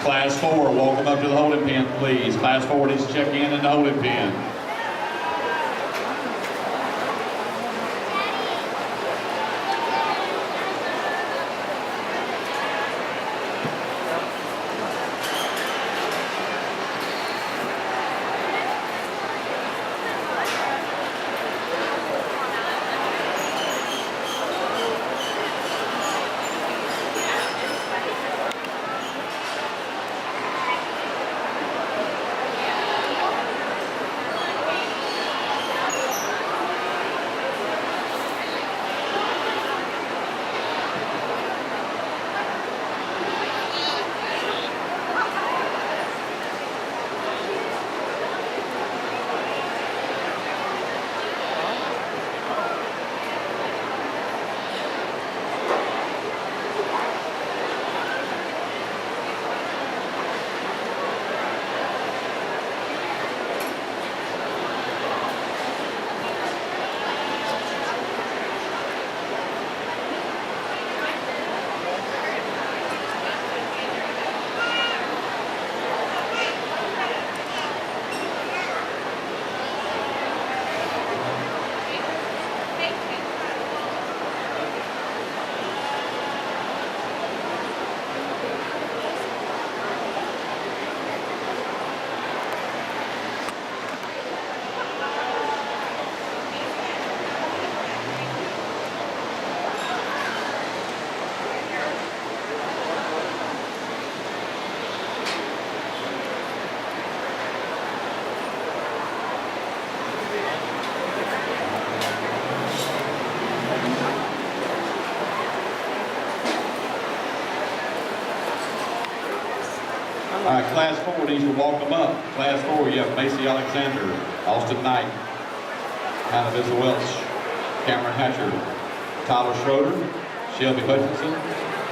Class 4, welcome up to the holding pen, please. Class 4 needs to check in the holding pen. All right, Class 4 needs to walk them up. Class 4, you have Macy Alexander, Austin Knight, Hannah Bissell Welch, Cameron Hatcher, Tyler Schroeder, Shelby Hutchinson,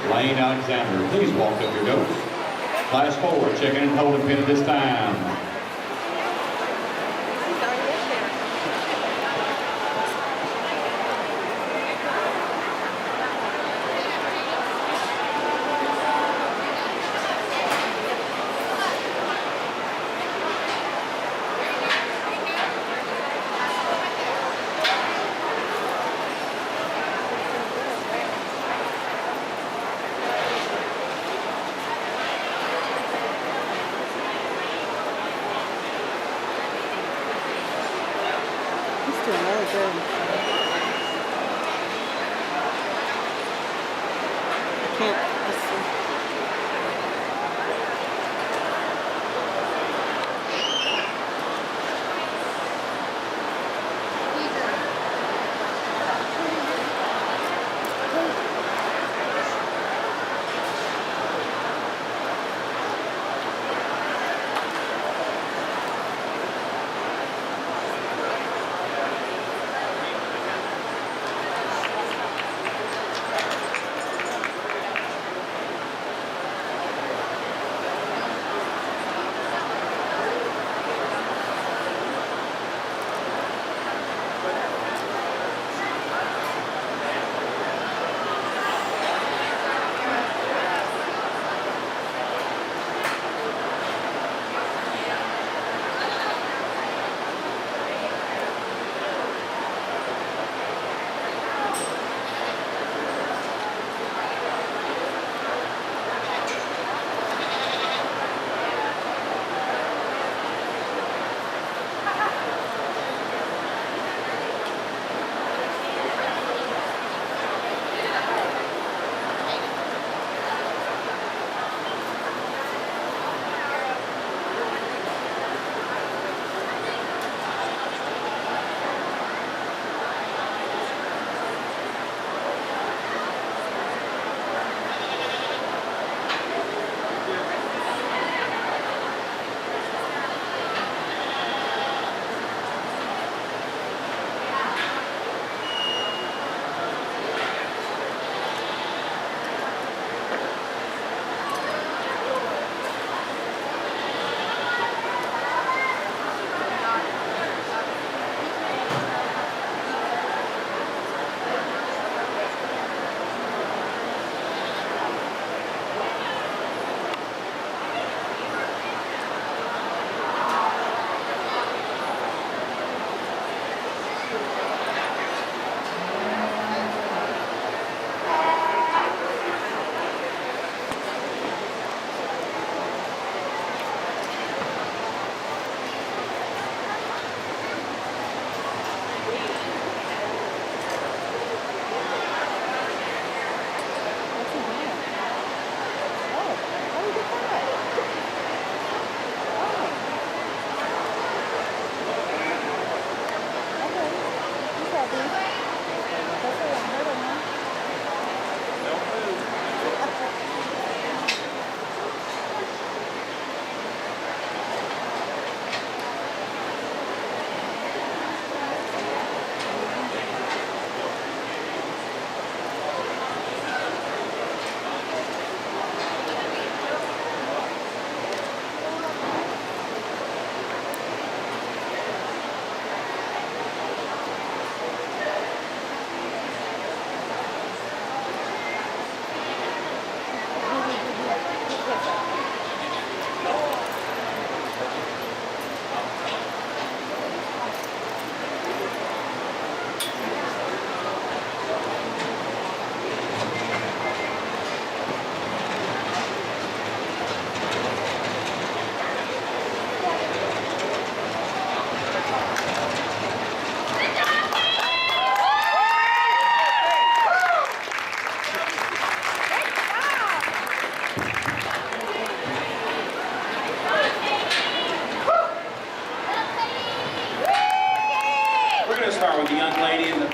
Lane Alexander. Please walk up your goats. Class 4, checking and holding pin at this time.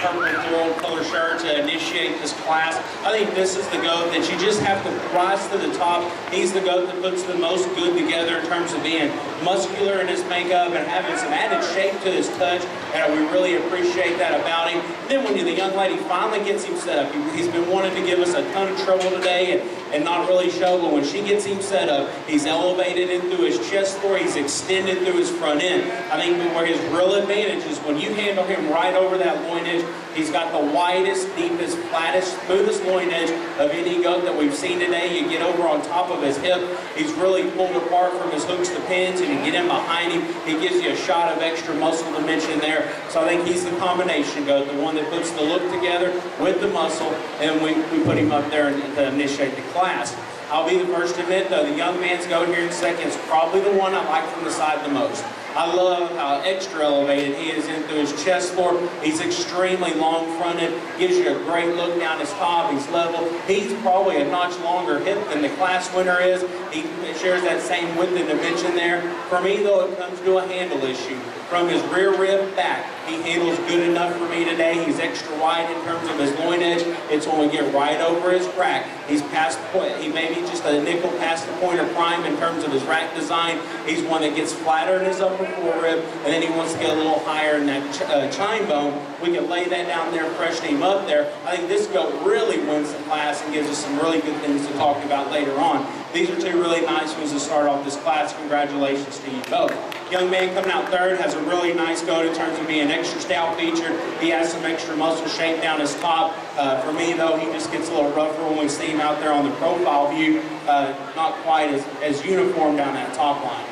purple floral color shirt to initiate this class. I think this is the goat that you just have to rise to the top. He's the goat that puts the most good together in terms of being muscular in his makeup and having some added shape to his touch, and we really appreciate that about him. And then when the young lady finally gets him set up, he's been wanting to give us a ton of trouble today and not really show, but when she gets him set up, he's elevated in through his chest floor, he's extended through his front end. I think where his real advantage is when you handle him right over that loin edge, he's got the widest, deepest, flattest, smoothest loin edge of any goat that we've seen today. You get over on top of his hip, he's really pulled apart from his hooks to pins, and you get in behind him, he gives you a shot of extra muscle dimension there. So I think he's the combination goat, the one that puts the look together with the muscle, and we put him up there to initiate the class. I'll be the first to admit, though, the young man's goat here in second is probably the one I like from the side the most. I love how extra elevated he is into his chest floor. He's extremely long-fronted, gives you a great look down his top. He's level. He's probably a notch longer hip than the class winner is. He shares that same width and dimension there. For me, though, it comes to a handle issue. From his rear rib back, he handles good enough for me today. He's extra wide in terms of his loin edge. It's when we get right over his rack. He's past point. He may be just a nickel past the point of prime in terms of his rack design. He's one that gets flatter in his upper forerib, and then he wants to get a little higher in that chine bone. We can lay that down there, freshen him up there. I think this goat really wins the class and gives us some really good things to talk about later on. These are two really nice ones to start off this class. Congratulations to you both. Young man coming out third has a really nice goat in terms of being extra stout featured. He has some extra muscle shape down his top. For me, though, he just gets a little rougher when we see him out there on the profile view. Not quite as uniform down that top line.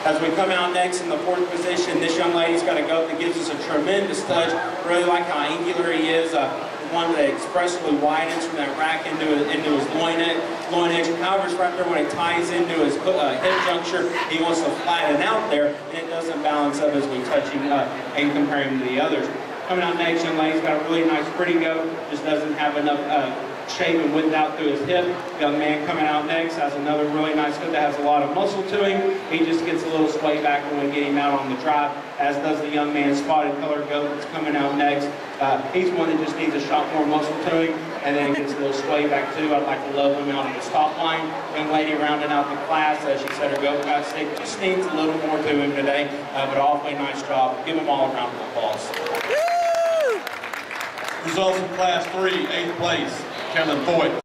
As we come out next in the fourth position, this young lady's got a goat that gives us a tremendous touch. Really like how angular he is. One that expressively widens from that rack into his loin edge. However, it's right there when it ties into his hip juncture, he wants to flatten out there, and it doesn't balance up as we touch him and compare him to the others. Coming out next, young lady's got a really nice pretty goat, just doesn't have enough shape and width out through his hip. Young man coming out next has another really nice goat that has a lot of muscle to him. He just gets a little sway back when we get him out on the drive, as does the young man spotted color goat that's coming out next. He's one that just needs a shot more muscle to him, and then he gets a little sway back too. I'd like to level him out on his top line. Young lady rounding out the class, as she said, her goat got sick. Just needs a little more to him today, but awfully nice job. Give him all a round of applause. Results in Class 3, 8th place, Kellen Foyt.